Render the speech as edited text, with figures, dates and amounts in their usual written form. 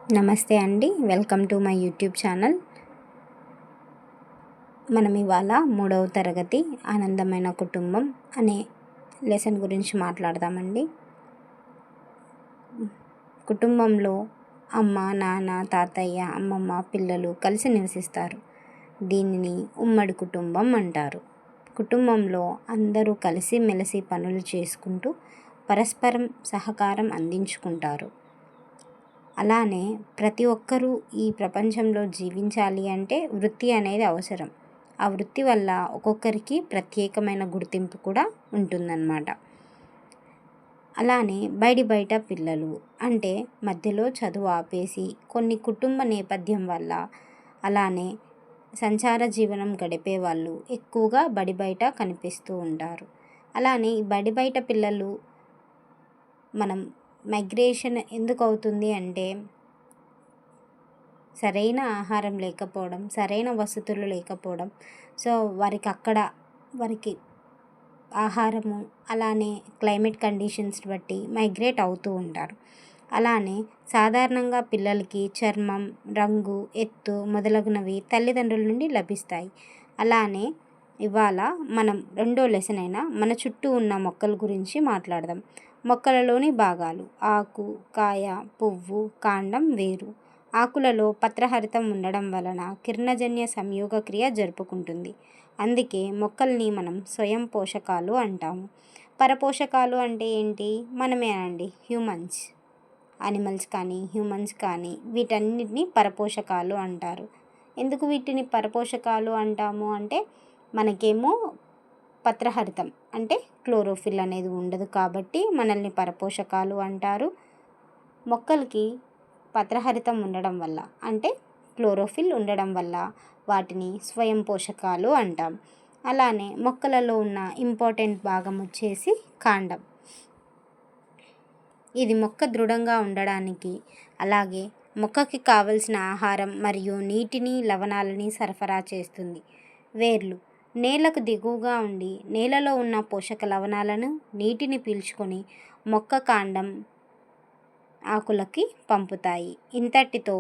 నమస్తే అండి, welcome to my YouTube channel. మనం ఇవాళ 3వ తరగతి ఆనందమైన కుటుంబం అనే లెసన్ గురించి మాట్లాడదామండి. కుటుంబంలో అమ్మ, నాన్న, తాతయ్య, అమ్మమ్మ, పిల్లలు కలిసి నివసిస్తారు. దీనిని ఉమ్మడి కుటుంబం అంటారు. కుటుంబంలో అందరూ కలిసి మెలిసి పనులు చేసుకుంటూ పరస్పరం సహకారం అందించుకుంటారు. అలానే ప్రతి ఒక్కరూ ఈ ప్రపంచంలో జీవించాలి అంటే వృత్తి అనేది అవసరం. ఆ వృత్తి వల్ల ఒక్కొక్కరికి ప్రత్యేకమైన గుర్తింపు కూడా ఉంటుందన్నమాట. అలానే బయట పిల్లలు అంటే మధ్యలో చదువు ఆపేసి కొన్ని కుటుంబ నేపథ్యం వల్ల అలానే సంచార జీవనం గడిపే వాళ్ళు ఎక్కువగా బయట కనిపిస్తూ ఉంటారు. అలానే ఈ బయట పిల్లలు మనం మైగ్రేషన్ ఎందుకు అవుతుంది అంటే సరైన ఆహారం లేకపోవడం, సరైన వసతులు లేకపోవడం. సో వారికి ఆహారము అలానే క్లైమేట్ కండిషన్స్ బట్టి మైగ్రేట్ అవుతూ ఉంటారు. అలానే సాధారణంగా పిల్లలకి చర్మం, రంగు, ఎత్తు మొదలగునవి తల్లిదండ్రుల నుండి లభిస్తాయి. అలానే ఇవాళ మనం 2వ లెసన్ అయిన మన చుట్టూ ఉన్న మొక్కల గురించి మాట్లాడదాం. మొక్కలలోని భాగాలు: ఆకు, కాయ, పువ్వు, కాండం, వేరు. ఆకులలో పత్రహరితం ఉండడం వలన కిరణజన్య సంయోగ క్రియ జరుపుకుంటుంది. అందుకే మొక్కల్ని మనం స్వయం పోషకాలు అంటాము. పరపోషకాలు అంటే ఏంటి? మనమే అండి, హ్యూమన్స్. యానిమల్స్ కానీ హ్యూమన్స్ కానీ వీటన్నిటిని పరపోషకాలు అంటారు. ఎందుకు వీటిని పరపోషకాలు అంటాము అంటే మనకేమో పత్రహరితం అంటే క్లోరోఫిల్ అనేది ఉండదు కాబట్టి మనల్ని పరపోషకాలు అంటారు. మొక్కలకి పత్రహరితం ఉండడం వల్ల అంటే క్లోరోఫిల్ ఉండడం వల్ల వాటిని స్వయం పోషకాలు అంటాం. అలానే మొక్కలలో ఉన్న ఇంపార్టెంట్ భాగం వచ్చేసి కాండం. ఇది మొక్క దృఢంగా ఉండడానికి అలాగే మొక్కకి కావలసిన ఆహారం మరియు నీటిని, లవణాలని సరఫరా చేస్తుంది. వేర్లు నేలకు దిగువగా ఉండి నేలలో ఉన్న పోషక లవణాలను, నీటిని పీల్చుకొని మొక్క కాండం, ఆకులకి పంపుతాయి. ఇంతటితో